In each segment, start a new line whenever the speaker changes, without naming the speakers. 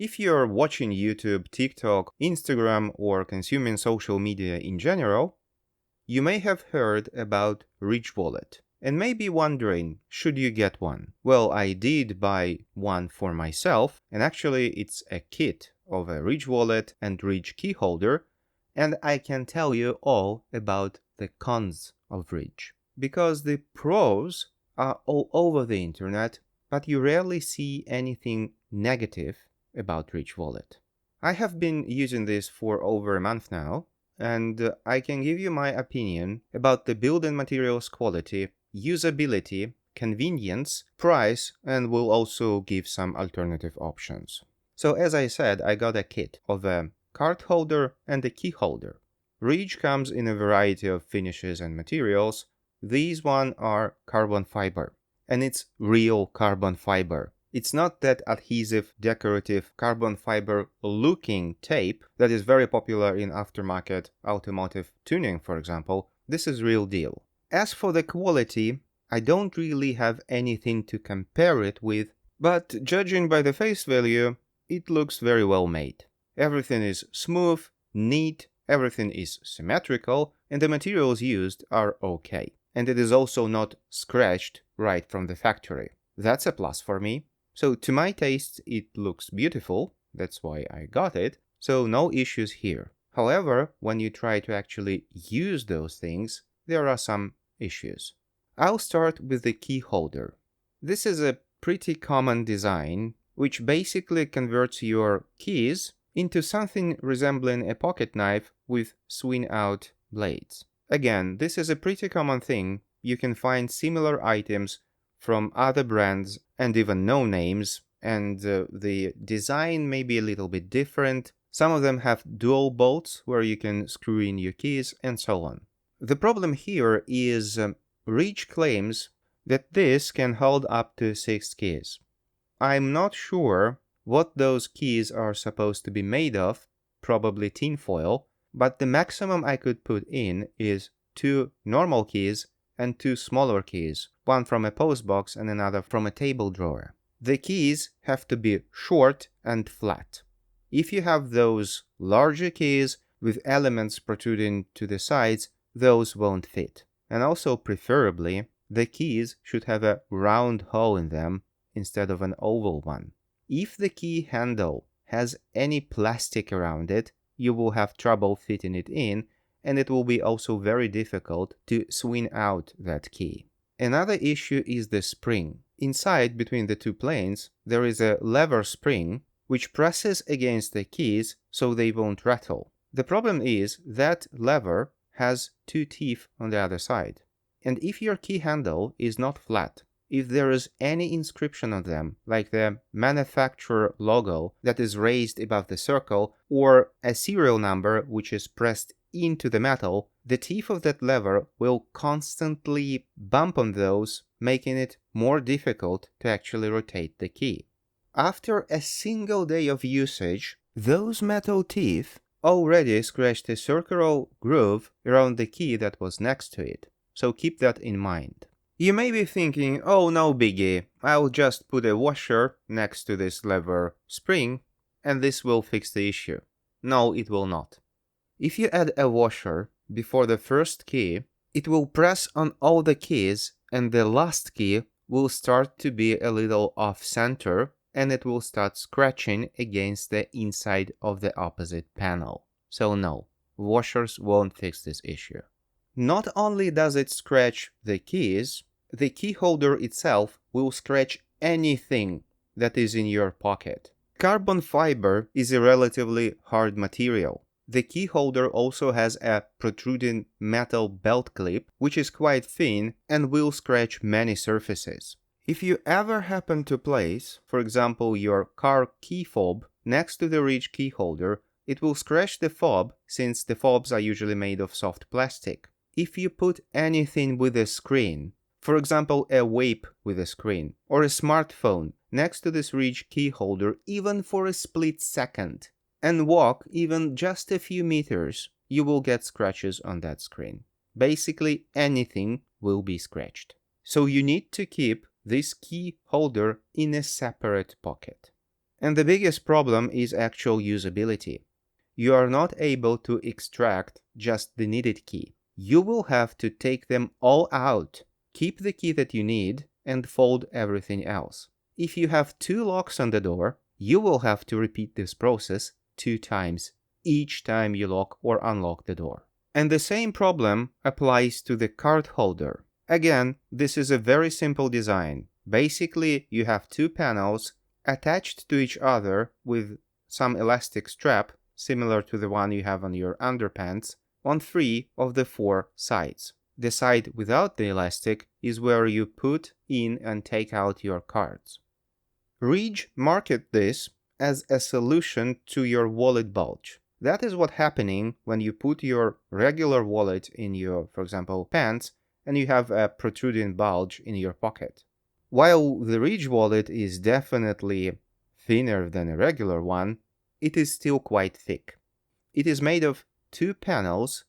If you're watching YouTube, TikTok, Instagram, or consuming social media in general, you may have heard about Ridge Wallet and may be wondering, should you get one? Well, I did buy one for myself, and actually it's a kit of a Ridge Wallet and Ridge key holder, and I can tell you all about the cons of Ridge. Because the pros are all over the internet, but you rarely see anything negative about Ridge Wallet. I have been using this for over a month now, and I can give you my opinion about the building materials quality, usability, convenience, price, and will also give some alternative options. So as I said, I got a kit of a card holder and a key holder. Ridge comes in a variety of finishes and materials. These one are carbon fiber, and it's real carbon fiber. It's not that adhesive, decorative, carbon fiber looking tape that is very popular in aftermarket automotive tuning, for example. This is real deal. As for the quality, I don't really have anything to compare it with, but judging by the face value, it looks very well made. Everything is smooth, neat, everything is symmetrical, and the materials used are okay. And it is also not scratched right from the factory. That's a plus for me. So to my taste, it looks beautiful. That's why I got it. So no issues here. However, when you try to actually use those things, there are some issues. I'll start with the key holder. This is a pretty common design, which basically converts your keys into something resembling a pocket knife with swing-out blades. Again, this is a pretty common thing. You can find similar items from other brands and even no names, and the design may be a little bit different. Some of them have dual bolts where you can screw in your keys and so on. The problem here is Ridge claims that this can hold up to 6 keys. I'm not sure what those keys are supposed to be made of, probably tinfoil, but the maximum I could put in is 2 normal keys and 2 smaller keys, one from a post box and another from a table drawer. The keys have to be short and flat. If you have those larger keys with elements protruding to the sides, those won't fit. And also, preferably, the keys should have a round hole in them instead of an oval one. If the key handle has any plastic around it, you will have trouble fitting it in, and it will be also very difficult to swing out that key. Another issue is the spring. Inside, between the 2 planes, there is a lever spring which presses against the keys so they won't rattle. The problem is that lever has 2 teeth on the other side. And if your key handle is not flat, if there is any inscription on them, like the manufacturer logo that is raised above the circle, or a serial number which is pressed into the metal, the teeth of that lever will constantly bump on those, making it more difficult to actually rotate the key. After a single day of usage, those metal teeth already scratched a circular groove around the key that was next to it, so keep that in mind. You may be thinking, oh no biggie, I'll just put a washer next to this lever spring and this will fix the issue. No, it will not. If you add a washer before the first key, it will press on all the keys and the last key will start to be a little off-center and it will start scratching against the inside of the opposite panel. So no, washers won't fix this issue. Not only does it scratch the keys, the key holder itself will scratch anything that is in your pocket. Carbon fiber is a relatively hard material. The key holder also has a protruding metal belt clip, which is quite thin and will scratch many surfaces. If you ever happen to place, for example, your car key fob next to the Ridge key holder, it will scratch the fob since the fobs are usually made of soft plastic. If you put anything with a screen, for example a vape with a screen, or a smartphone next to this Ridge key holder even for a split second, and walk even just a few meters, you will get scratches on that screen. Basically anything will be scratched. So you need to keep this key holder in a separate pocket. And the biggest problem is actual usability. You are not able to extract just the needed key. You will have to take them all out, keep the key that you need, and fold everything else. If you have 2 locks on the door, you will have to repeat this process 2 times each time you lock or unlock the door. And the same problem applies to the card holder. Again, this is a very simple design. Basically, you have 2 panels attached to each other with some elastic strap, similar to the one you have on your underpants, on 3 of the 4 sides. The side without the elastic is where you put in and take out your cards. Ridge marketed this as a solution to your wallet bulge. That is what's happening when you put your regular wallet in your, for example, pants, and you have a protruding bulge in your pocket. While the Ridge wallet is definitely thinner than a regular one, it is still quite thick. It is made of 2 panels,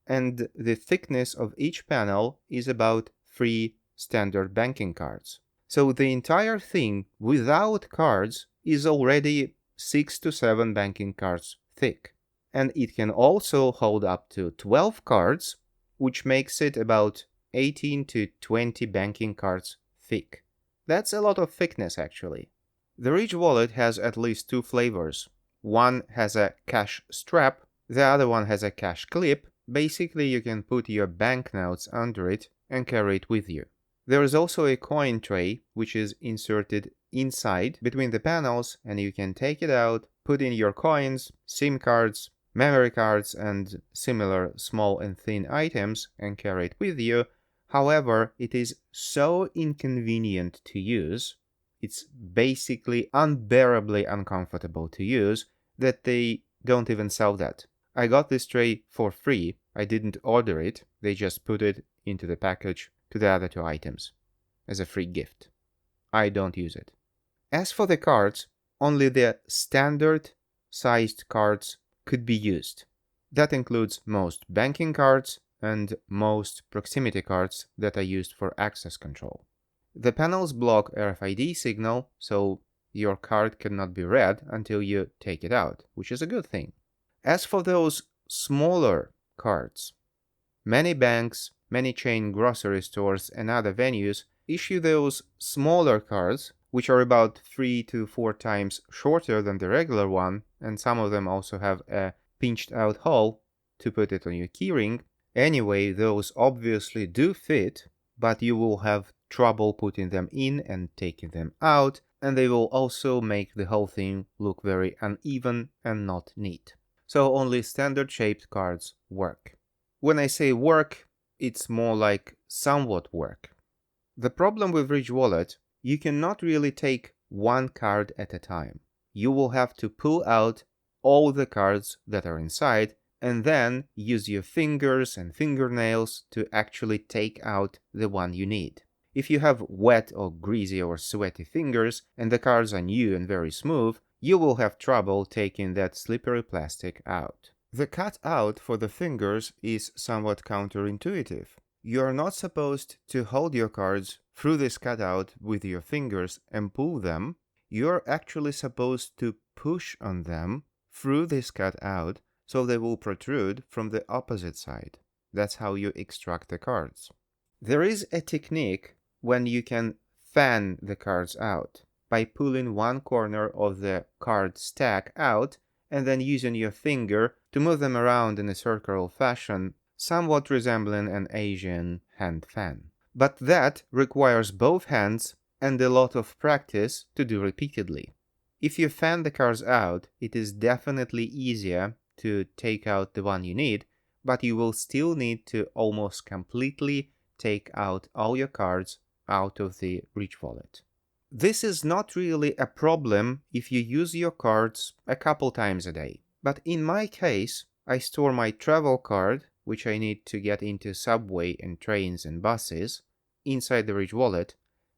and the thickness of each panel is about 3 standard banking cards. So the entire thing without cards is already 6 to 7 banking cards thick. And it can also hold up to 12 cards, which makes it about 18 to 20 banking cards thick. That's a lot of thickness, actually. The Ridge wallet has at least 2 flavors. One has a cash strap, the other one has a cash clip. Basically, you can put your banknotes under it and carry it with you. There is also a coin tray, which is inserted inside between the panels, and you can take it out, put in your coins, SIM cards, memory cards, and similar small and thin items and carry it with you. However, it is so inconvenient to use, it's basically unbearably uncomfortable to use, that they don't even sell that. I got this tray for free. I didn't order it. They just put it into the package to the other 2 items as a free gift. I don't use it. As for the cards, only the standard sized cards could be used. That includes most banking cards and most proximity cards that are used for access control. The panels block RFID signal, so your card cannot be read until you take it out, which is a good thing. As for those smaller cards, many banks, many chain grocery stores, and other venues issue those smaller cards, which are about 3 to 4 times shorter than the regular one, and some of them also have a pinched out hole to put it on your keyring. Anyway, those obviously do fit, but you will have trouble putting them in and taking them out, and they will also make the whole thing look very uneven and not neat. So only standard shaped cards work. When I say work, it's more like somewhat work. The problem with Ridge Wallet, you cannot really take one card at a time. You will have to pull out all the cards that are inside and then use your fingers and fingernails to actually take out the one you need. If you have wet or greasy or sweaty fingers and the cards are new and very smooth, you will have trouble taking that slippery plastic out. The cutout for the fingers is somewhat counterintuitive. You are not supposed to hold your cards through this cutout with your fingers and pull them. You are actually supposed to push on them through this cutout so they will protrude from the opposite side. That's how you extract the cards. There is a technique when you can fan the cards out by pulling one corner of the card stack out and then using your finger to move them around in a circular fashion, somewhat resembling an Asian hand fan. But that requires both hands and a lot of practice to do repeatedly. If you fan the cards out, it is definitely easier to take out the one you need, but you will still need to almost completely take out all your cards out of the Ridge wallet. This is not really a problem if you use your cards a couple times a day. But in my case, I store my travel card, which I need to get into subway and trains and buses, inside the Ridge wallet,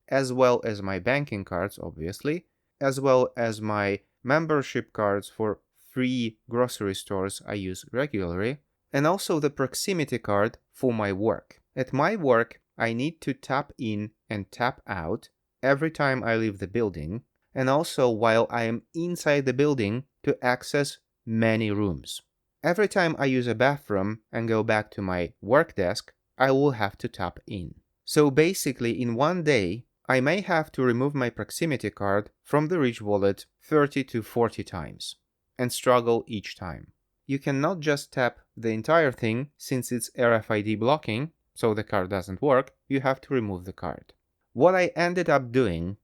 as well as my banking cards, obviously, as well as my membership cards for 3 grocery stores I use regularly, and also the proximity card for my work. At my work, I need to tap in and tap out every time I leave the building, and also while I am inside the building to access many rooms. Every time I use a bathroom and go back to my work desk, I will have to tap in. So basically, in one day, I may have to remove my proximity card from the Reach wallet 30 to 40 times and struggle each time. You cannot just tap the entire thing since it's RFID blocking, so the card doesn't work, you have to remove the card. What I ended up doing,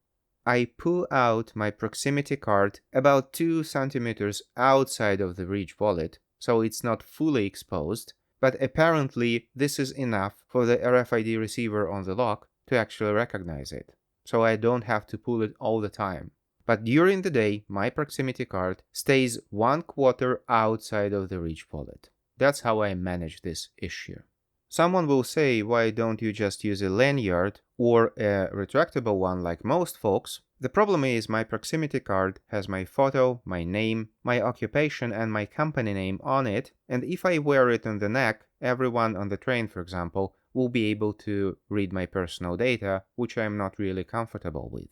I pull out my proximity card about 2 centimeters outside of the Reach wallet, so it's not fully exposed, but apparently this is enough for the RFID receiver on the lock to actually recognize it, so I don't have to pull it all the time. But during the day, my proximity card stays 1/4 outside of the Reach wallet. That's how I manage this issue. Someone will say, why don't you just use a lanyard or a retractable one like most folks? The problem is my proximity card has my photo, my name, my occupation and my company name on it, and if I wear it on the neck, everyone on the train, for example, will be able to read my personal data, which I'm not really comfortable with.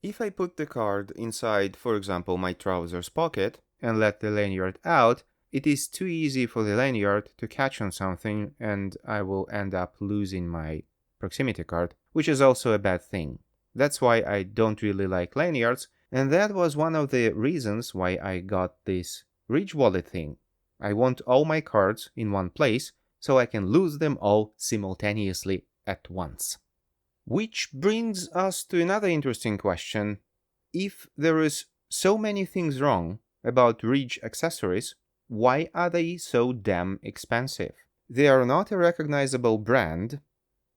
If I put the card inside, for example, my trousers pocket and let the lanyard out, it is too easy for the lanyard to catch on something and I will end up losing my proximity card, which is also a bad thing. That's why I don't really like lanyards, and that was one of the reasons why I got this Reach wallet thing. I want all my cards in one place so I can lose them all simultaneously at once. Which brings us to another interesting question. If there is so many things wrong about Reach accessories, why are they so damn expensive? They are not a recognizable brand,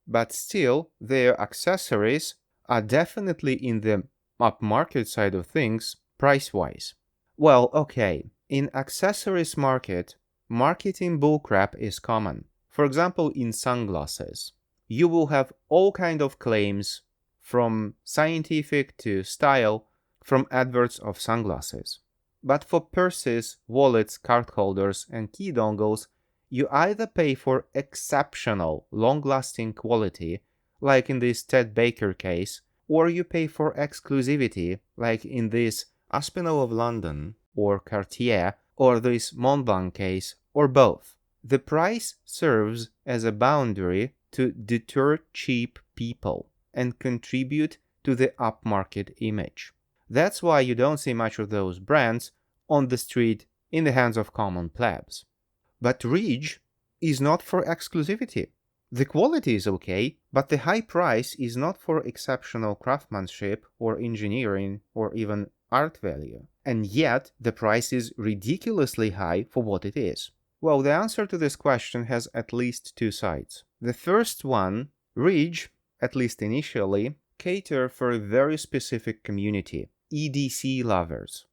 but still their accessories are definitely in the upmarket side of things price-wise. Well, okay, in accessories market, marketing bullcrap is common. For example, in sunglasses, you will have all kind of claims from scientific to style from adverts of sunglasses. But for purses, wallets, card holders, and key dongles, you either pay for exceptional, long-lasting quality, like in this Ted Baker case, or you pay for exclusivity, like in this Aspinall of London, or Cartier, or this Montblanc case, or both. The price serves as a boundary to deter cheap people and contribute to the upmarket image. That's why you don't see much of those brands on the street in the hands of common plebs. But Reach is not for exclusivity. The quality is okay, but the high price is not for exceptional craftsmanship or engineering or even art value. And yet, the price is ridiculously high for what it is. Well, the answer to this question has at least two sides. The first one, Reach, at least initially, cater for a very specific community, EDC lovers.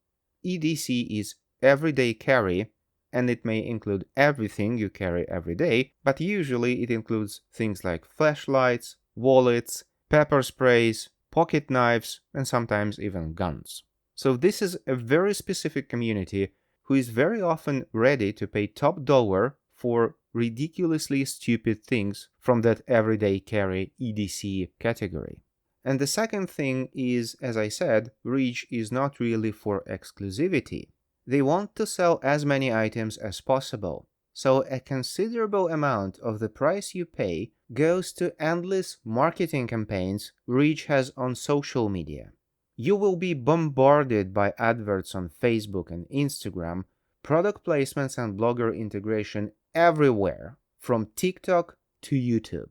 EDC is everyday carry, and it may include everything you carry every day, but usually it includes things like flashlights, wallets, pepper sprays, pocket knives, and sometimes even guns. So this is a very specific community who is very often ready to pay top dollar for ridiculously stupid things from that everyday carry EDC category. And the second thing is, as I said, Reach is not really for exclusivity. They want to sell as many items as possible, so a considerable amount of the price you pay goes to endless marketing campaigns Reach has on social media. You will be bombarded by adverts on Facebook and Instagram, product placements and blogger integration everywhere, from TikTok to YouTube.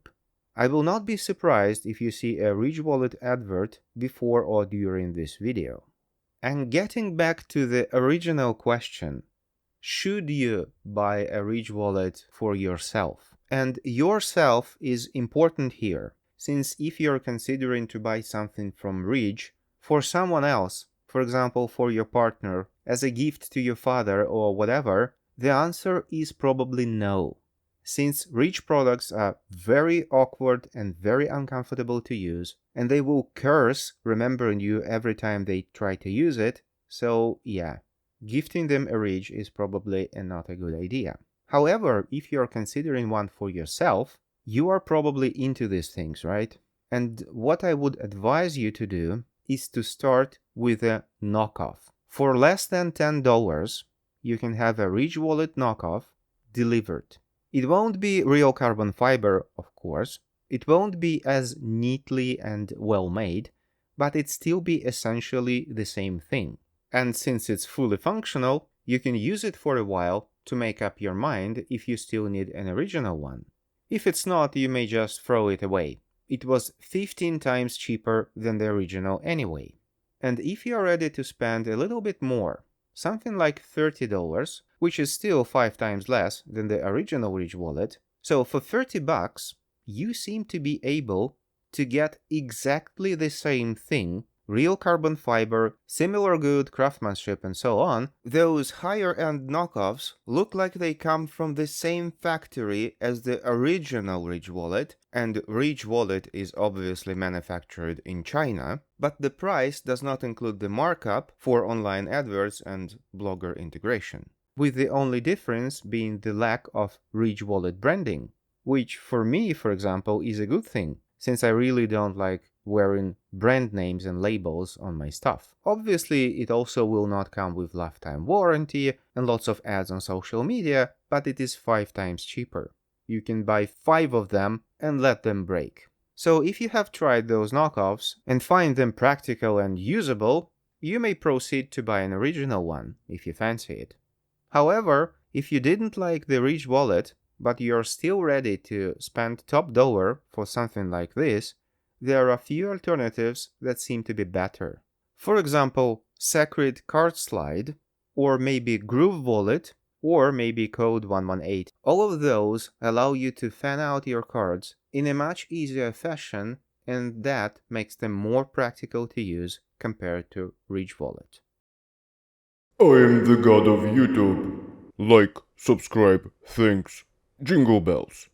I will not be surprised if you see a Reach Wallet advert before or during this video. And getting back to the original question, should you buy a Reach Wallet for yourself? And yourself is important here, since if you're considering to buy something from Reach for someone else, for example for your partner, as a gift to your father or whatever, the answer is probably no. Since Reach products are very awkward and very uncomfortable to use, and they will curse remembering you every time they try to use it, so yeah, gifting them a Reach is probably not a good idea. However, if you're considering one for yourself, you are probably into these things, right? And what I would advise you to do is to start with a knockoff. For less than $10, you can have a Ridge Wallet knockoff delivered. It won't be real carbon fiber, of course. It won't be as neatly and well made, but it still be essentially the same thing. And since it's fully functional, you can use it for a while to make up your mind if you still need an original one. If it's not, you may just throw it away. It was 15 times cheaper than the original anyway. And if you're ready to spend a little bit more, something like $30, which is still 5 times less than the original Ridge Wallet, so for $30, you seem to be able to get exactly the same thing, real carbon fiber, similar good craftsmanship and so on. Those higher-end knockoffs look like they come from the same factory as the original Ridge Wallet, and Ridge Wallet is obviously manufactured in China, but the price does not include the markup for online adverts and blogger integration, with the only difference being the lack of Ridge Wallet branding, which for me, for example, is a good thing, since I really don't like wearing brand names and labels on my stuff. Obviously, it also will not come with lifetime warranty and lots of ads on social media, but it is 5 times cheaper. You can buy 5 of them and let them break. So if you have tried those knockoffs and find them practical and usable, you may proceed to buy an original one if you fancy it. However, if you didn't like the Ridge Wallet, but you're still ready to spend top dollar for something like this, there are a few alternatives that seem to be better. For example, Sacred Card Slide, or maybe Groove Wallet, or maybe Code 118. All of those allow you to fan out your cards in a much easier fashion, and that makes them more practical to use compared to Ridge Wallet.
I am the god of YouTube. Like, subscribe, thanks. Jingle bells.